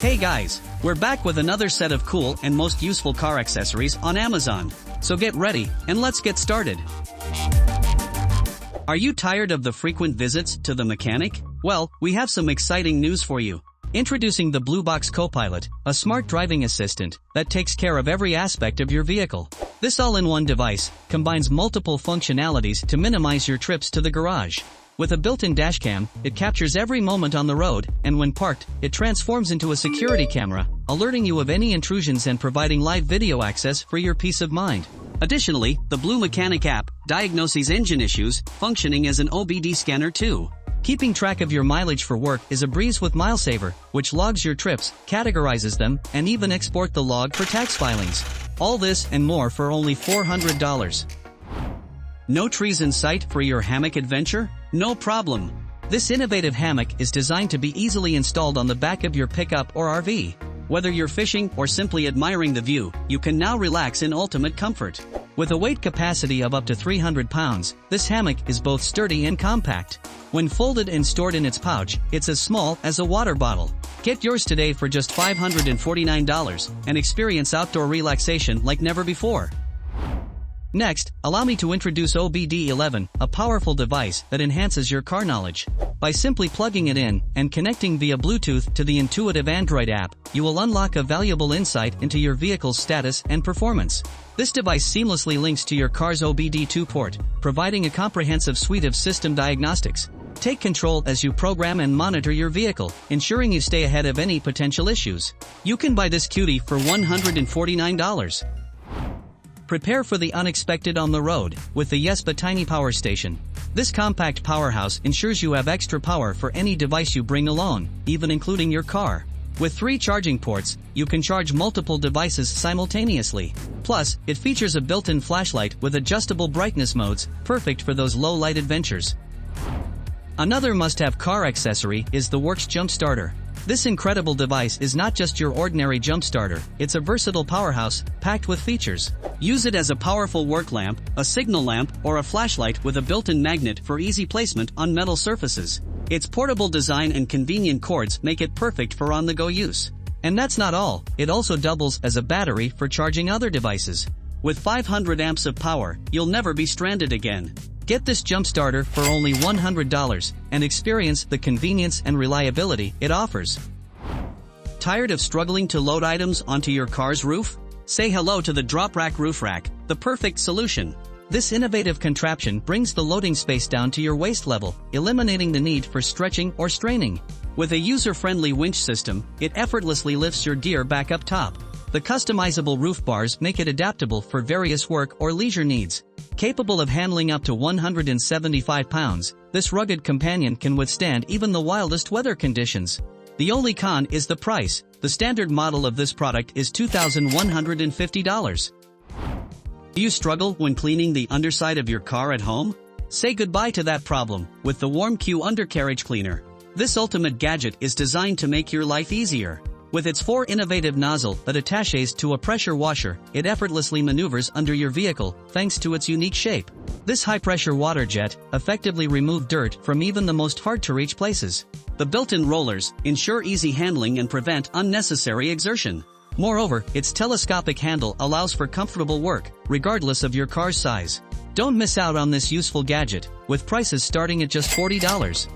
Hey guys, we're back with another set of cool and most useful car accessories on Amazon. So get ready, and let's get started. Are you tired of the frequent visits to the mechanic? Well, we have some exciting news for you. Introducing the BlueBox Copilot, a smart driving assistant that takes care of every aspect of your vehicle. This all-in-one device combines multiple functionalities to minimize your trips to the garage. With a built-in dashcam, it captures every moment on the road, and when parked, it transforms into a security camera, alerting you of any intrusions and providing live video access for your peace of mind. Additionally, the Blue Mechanic app diagnoses engine issues, functioning as an OBD scanner too. Keeping track of your mileage for work is a breeze with MileSaver, which logs your trips, categorizes them, and even export the log for tax filings. All this and more for only $400. No trees in sight for your hammock adventure? No problem. This innovative hammock is designed to be easily installed on the back of your pickup or RV. Whether you're fishing or simply admiring the view, you can now relax in ultimate comfort. With a weight capacity of up to 300 pounds, this hammock is both sturdy and compact. When folded and stored in its pouch, it's as small as a water bottle. Get yours today for just $549 and experience outdoor relaxation like never before. Next, allow me to introduce OBD11, a powerful device that enhances your car knowledge. By simply plugging it in and connecting via Bluetooth to the intuitive Android app, you will unlock a valuable insight into your vehicle's status and performance. This device seamlessly links to your car's OBD2 port, providing a comprehensive suite of system diagnostics. Take control as you program and monitor your vehicle, ensuring you stay ahead of any potential issues. You can buy this cutie for $149. Prepare for the unexpected on the road with the Yespa Tiny Power Station. This compact powerhouse ensures you have extra power for any device you bring along, even including your car. With 3 charging ports, you can charge multiple devices simultaneously. Plus, it features a built-in flashlight with adjustable brightness modes, perfect for those low-light adventures. Another must-have car accessory is the Works Jump Starter. This incredible device is not just your ordinary jump starter, it's a versatile powerhouse, packed with features. Use it as a powerful work lamp, a signal lamp, or a flashlight with a built-in magnet for easy placement on metal surfaces. Its portable design and convenient cords make it perfect for on-the-go use. And that's not all, it also doubles as a battery for charging other devices. With 500 amps of power, you'll never be stranded again. Get this jump starter for only $100 and experience the convenience and reliability it offers. Tired of struggling to load items onto your car's roof? Say hello to the Drop Rack Roof Rack, the perfect solution. This innovative contraption brings the loading space down to your waist level, eliminating the need for stretching or straining. With a user-friendly winch system, it effortlessly lifts your gear back up top. The customizable roof bars make it adaptable for various work or leisure needs. Capable of handling up to 175 pounds, this rugged companion can withstand even the wildest weather conditions. The only con is the price. The standard model of this product is $2,150. Do you struggle when cleaning the underside of your car at home? Say goodbye to that problem with the WarmQ Undercarriage Cleaner. This ultimate gadget is designed to make your life easier. With its 4 innovative nozzles that attaches to a pressure washer, it effortlessly maneuvers under your vehicle thanks to its unique shape. This high-pressure water jet effectively removes dirt from even the most hard-to-reach places. The built-in rollers ensure easy handling and prevent unnecessary exertion. Moreover, its telescopic handle allows for comfortable work, regardless of your car's size. Don't miss out on this useful gadget, with prices starting at just $40.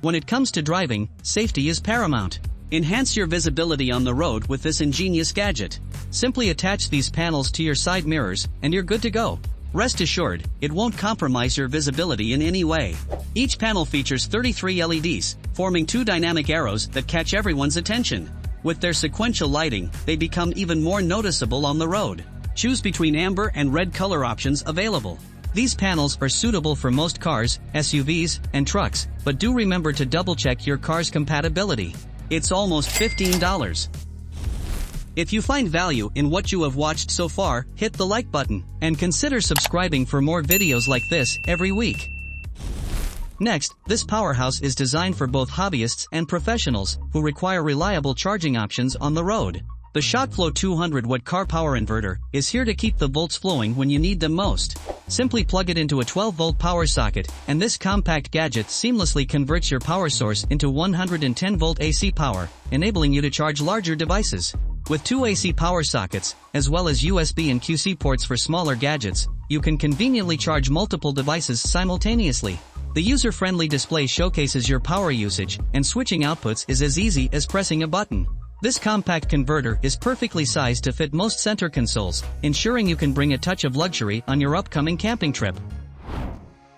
When it comes to driving, safety is paramount. Enhance your visibility on the road with this ingenious gadget. Simply attach these panels to your side mirrors, and you're good to go. Rest assured, it won't compromise your visibility in any way. Each panel features 33 LEDs, forming 2 dynamic arrows that catch everyone's attention. With their sequential lighting, they become even more noticeable on the road. Choose between amber and red color options available. These panels are suitable for most cars, SUVs, and trucks, but do remember to double-check your car's compatibility. It's almost $15. If you find value in what you have watched so far, hit the like button, and consider subscribing for more videos like this every week. Next, this powerhouse is designed for both hobbyists and professionals who require reliable charging options on the road. The ShockFlow 200-watt car power inverter is here to keep the volts flowing when you need them most. Simply plug it into a 12-volt power socket, and this compact gadget seamlessly converts your power source into 110-volt AC power, enabling you to charge larger devices. With 2 AC power sockets, as well as USB and QC ports for smaller gadgets, you can conveniently charge multiple devices simultaneously. The user-friendly display showcases your power usage, and switching outputs is as easy as pressing a button. This compact converter is perfectly sized to fit most center consoles, ensuring you can bring a touch of luxury on your upcoming camping trip.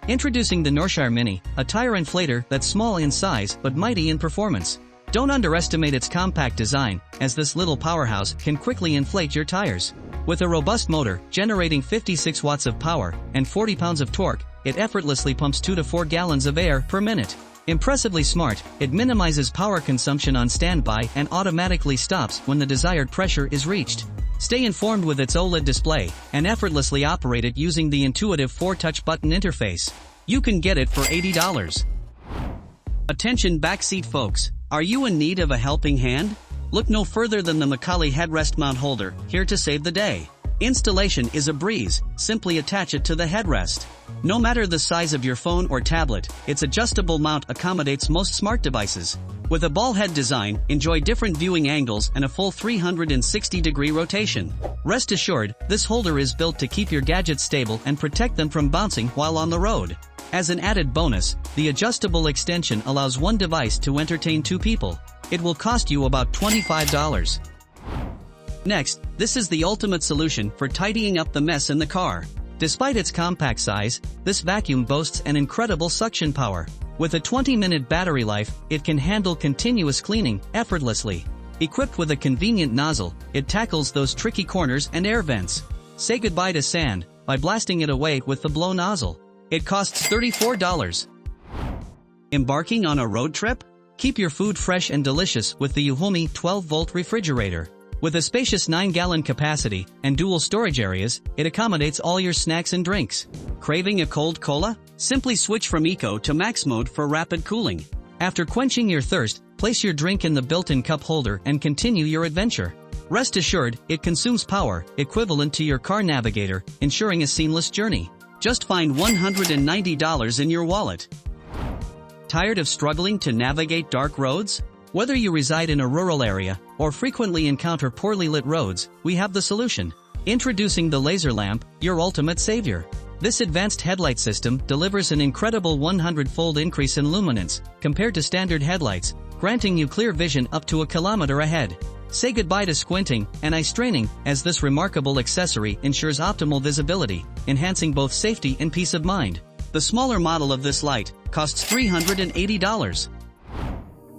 Introducing the Northshire Mini, a tire inflator that's small in size but mighty in performance. Don't underestimate its compact design, as this little powerhouse can quickly inflate your tires. With a robust motor, generating 56 watts of power, and 40 pounds of torque, it effortlessly pumps 2 to 4 gallons of air per minute. Impressively smart, it minimizes power consumption on standby and automatically stops when the desired pressure is reached. Stay informed with its OLED display, and effortlessly operate it using the intuitive 4-touch button interface. You can get it for $80. Attention backseat folks, are you in need of a helping hand? Look no further than the McCauley headrest mount holder, here to save the day. Installation is a breeze, simply attach it to the headrest. No matter the size of your phone or tablet, its adjustable mount accommodates most smart devices. With a ball head design, enjoy different viewing angles and a full 360-degree rotation. Rest assured, this holder is built to keep your gadgets stable and protect them from bouncing while on the road. As an added bonus, the adjustable extension allows one device to entertain 2 people. It will cost you about $25. Next, this is the ultimate solution for tidying up the mess in the car. Despite its compact size, this vacuum boasts an incredible suction power. With a 20-minute battery life, it can handle continuous cleaning effortlessly. Equipped with a convenient nozzle, it tackles those tricky corners and air vents. Say goodbye to sand by blasting it away with the blow nozzle. It costs $34. Embarking on a road trip? Keep your food fresh and delicious with the Yuhumi 12-volt refrigerator. With a spacious 9-gallon capacity and dual storage areas, it accommodates all your snacks and drinks. Craving a cold cola? Simply switch from Eco to Max mode for rapid cooling. After quenching your thirst, place your drink in the built-in cup holder and continue your adventure. Rest assured, it consumes power equivalent to your car navigator, ensuring a seamless journey. Just find $190 in your wallet. Tired of struggling to navigate dark roads? Whether you reside in a rural area or frequently encounter poorly lit roads, we have the solution. Introducing the laser lamp, your ultimate savior. This advanced headlight system delivers an incredible 100-fold increase in luminance compared to standard headlights, granting you clear vision up to a kilometer ahead. Say goodbye to squinting and eye straining, as this remarkable accessory ensures optimal visibility, enhancing both safety and peace of mind. The smaller model of this light costs $380.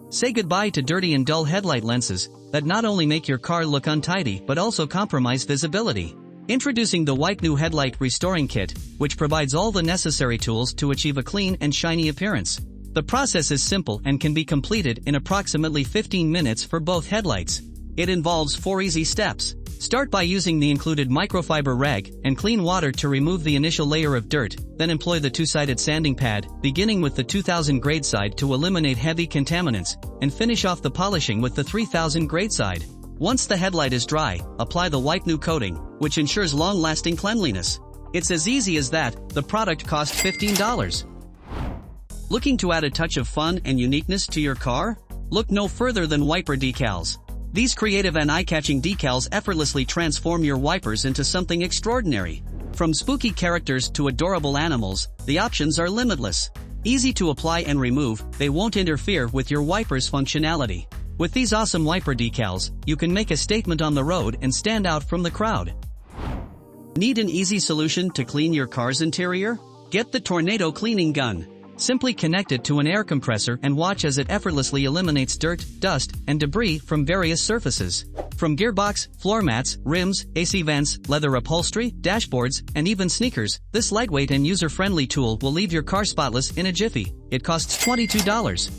Say goodbye to dirty and dull headlight lenses that not only make your car look untidy but also compromise visibility. Introducing the Wipe New Headlight Restoring Kit, which provides all the necessary tools to achieve a clean and shiny appearance. The process is simple and can be completed in approximately 15 minutes for both headlights. It involves 4 easy steps. Start by using the included microfiber rag and clean water to remove the initial layer of dirt, then employ the 2-sided sanding pad, beginning with the 2000 grade side to eliminate heavy contaminants, and finish off the polishing with the 3000 grade side. Once the headlight is dry, apply the Wipe New coating, which ensures long-lasting cleanliness. It's as easy as that. The product costs $15. Looking to add a touch of fun and uniqueness to your car? Look no further than Wiper Decals. These creative and eye-catching decals effortlessly transform your wipers into something extraordinary. From spooky characters to adorable animals, the options are limitless. Easy to apply and remove, they won't interfere with your wiper's functionality. With these awesome wiper decals, you can make a statement on the road and stand out from the crowd. Need an easy solution to clean your car's interior? Get the Tornado Cleaning Gun. Simply connect it to an air compressor and watch as it effortlessly eliminates dirt, dust, and debris from various surfaces. From gearbox, floor mats, rims, AC vents, leather upholstery, dashboards, and even sneakers, this lightweight and user-friendly tool will leave your car spotless in a jiffy. It costs $22.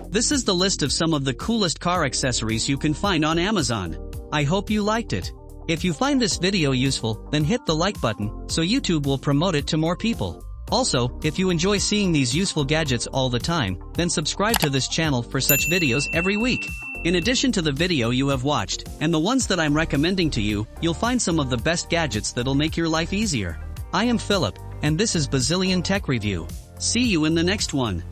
This is the list of some of the coolest car accessories you can find on Amazon. I hope you liked it. If you find this video useful, then hit the like button, so YouTube will promote it to more people. Also, if you enjoy seeing these useful gadgets all the time, then subscribe to this channel for such videos every week. In addition to the video you have watched, and the ones that I'm recommending to you, you'll find some of the best gadgets that'll make your life easier. I am Philip, and this is Bazillion Tech Review. See you in the next one.